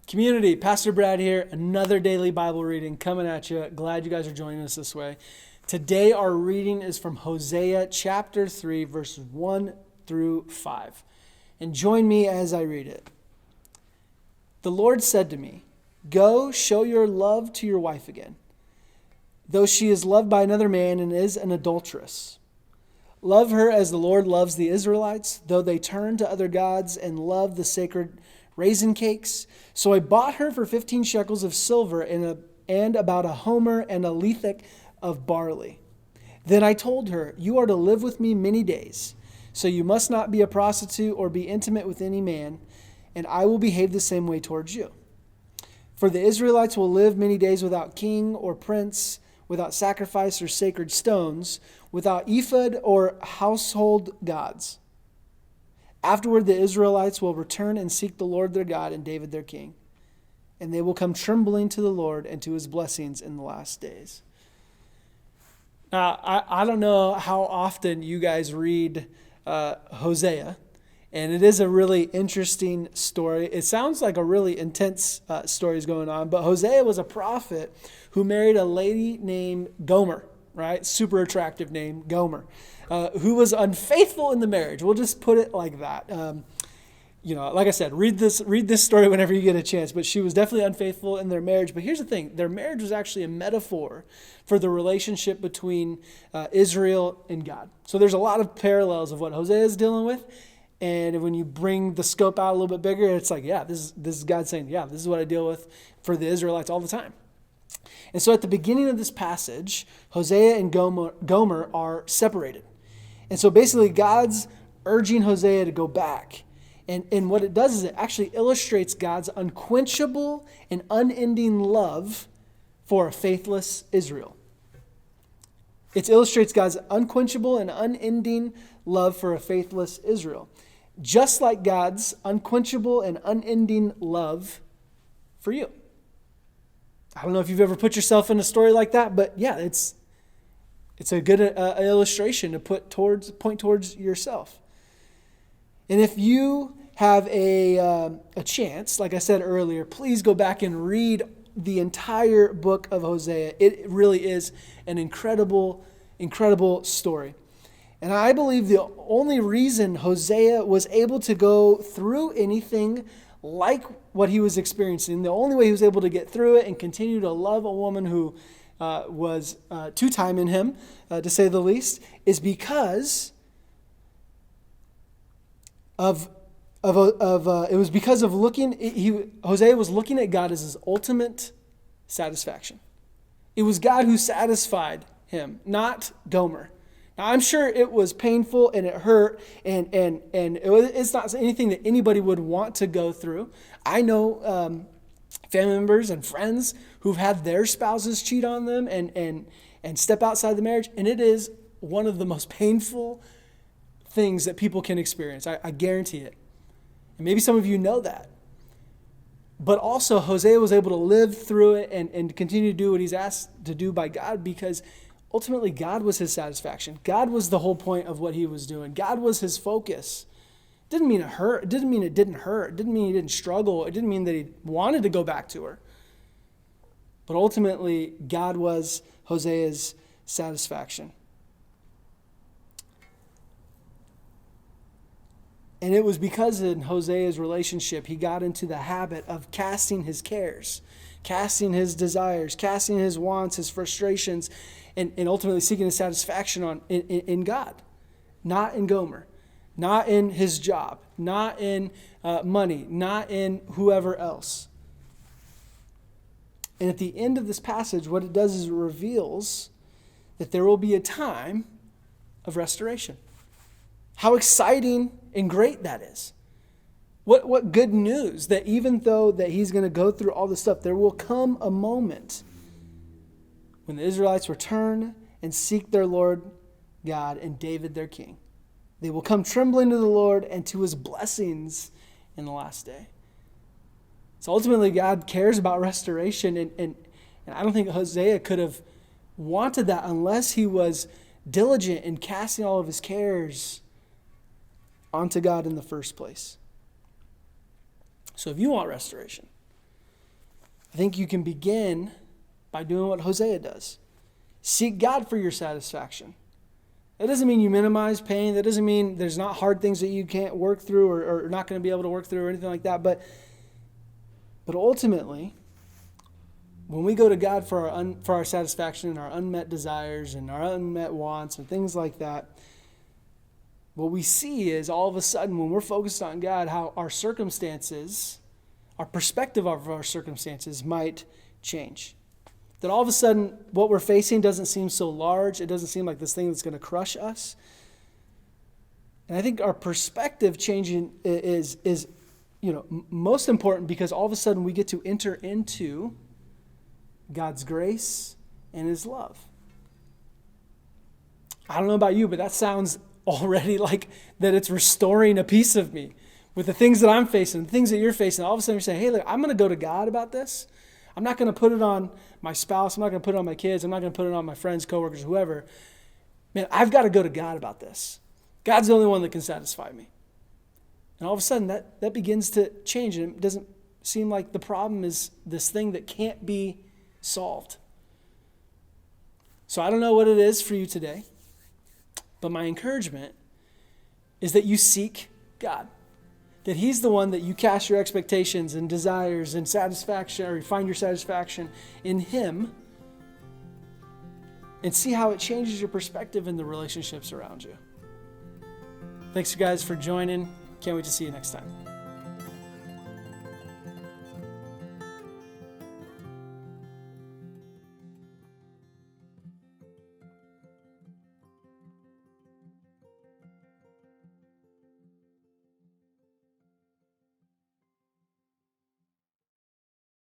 Community, Pastor Brad here, another daily Bible reading coming at you. Glad you guys are joining us this way. Today our reading is from Hosea chapter 3, verses 1 through 5. And join me as I read it. The Lord said to me, "Go, show your love to your wife again, though she is loved by another man and is an adulteress. Love her as the Lord loves the Israelites, though they turn to other gods and love the sacred raisin cakes. So I bought her for 15 shekels of silver and about a homer and a lethek of barley. Then I told her, 'You are to live with me many days, so you must not be a prostitute or be intimate with any man, and I will behave the same way towards you. For the Israelites will live many days without king or prince, without sacrifice or sacred stones, without ephod or household gods. Afterward, the Israelites will return and seek the Lord their God and David their king, and they will come trembling to the Lord and to his blessings in the last days.'" Now, I don't know how often you guys read Hosea, and it is a really interesting story. It sounds like a really intense story is going on, but Hosea was a prophet who married a lady named Gomer, right? Super attractive name, Gomer, who was unfaithful in the marriage. We'll just put it like that. Like I said, read this story whenever you get a chance, but she was definitely unfaithful in their marriage. But here's the thing, their marriage was actually a metaphor for the relationship between Israel and God. So there's a lot of parallels of what Hosea is dealing with. And when you bring the scope out a little bit bigger, it's like, yeah, this is God saying, yeah, this is what I deal with for the Israelites all the time. And so at the beginning of this passage, Hosea and Gomer are separated. And so basically God's urging Hosea to go back. And what it does is it actually illustrates God's unquenchable and unending love for a faithless Israel. It illustrates God's unquenchable and unending love for a faithless Israel. Just like God's unquenchable and unending love for you. I don't know if you've ever put yourself in a story like that, but yeah, it's a good illustration to point towards yourself. And if you have a chance, like I said earlier, please go back and read the entire book of Hosea. It really is an incredible, incredible story. And I believe the only reason Hosea was able to go through anything like what he was experiencing, the only way he was able to get through it and continue to love a woman who was two-time in him, to say the least, is because it was because of Hosea was looking at God as his ultimate satisfaction. It was God who satisfied him, not Gomer. Now, I'm sure it was painful and it hurt, and it's not anything that anybody would want to go through. I know family members and friends who've had their spouses cheat on them and step outside the marriage, and it is one of the most painful things that people can experience. I guarantee it. And maybe some of you know that. But also, Hosea was able to live through it and continue to do what he's asked to do by God, because ultimately God was his satisfaction. God was the whole point of what he was doing. God was his focus. It didn't mean it hurt. It didn't mean it didn't hurt. It didn't mean he didn't struggle. It didn't mean that he wanted to go back to her. But ultimately, God was Hosea's satisfaction. And it was because in Hosea's relationship, he got into the habit of casting his cares, casting his desires, casting his wants, his frustrations, and ultimately seeking his satisfaction in God, not in Gomer, not in his job, not in money, not in whoever else. And at the end of this passage, what it does is it reveals that there will be a time of restoration. How exciting and great that is. What good news that even though that he's going to go through all this stuff, there will come a moment when the Israelites return and seek their Lord God and David their king. They will come trembling to the Lord and to his blessings in the last day. So ultimately, God cares about restoration, and I don't think Hosea could have wanted that unless he was diligent in casting all of his cares onto God in the first place. So if you want restoration, I think you can begin by doing what Hosea does. Seek God for your satisfaction. That doesn't mean you minimize pain. That doesn't mean there's not hard things that you can't work through or not going to be able to work through or anything like that. But ultimately, when we go to God for our satisfaction and our unmet desires and our unmet wants and things like that, what we see is all of a sudden when we're focused on God, how our circumstances, our perspective of our circumstances might change. That all of a sudden what we're facing doesn't seem so large. It doesn't seem like this thing that's going to crush us. And I think our perspective changing is most important, because all of a sudden we get to enter into God's grace and His love. I don't know about you, but that sounds already like that it's restoring a piece of me with the things that I'm facing, the things that you're facing. All of a sudden you're saying, hey, look, I'm going to go to God about this. I'm not going to put it on my spouse. I'm not going to put it on my kids. I'm not going to put it on my friends, coworkers, whoever. Man, I've got to go to God about this. God's the only one that can satisfy me. And all of a sudden that begins to change, and it doesn't seem like the problem is this thing that can't be solved. So I don't know what it is for you today, but my encouragement is that you seek God. That He's the one that you cast your expectations and desires and satisfaction, or you find your satisfaction in Him, and see how it changes your perspective in the relationships around you. Thanks, you guys, for joining. Can't wait to see you next time.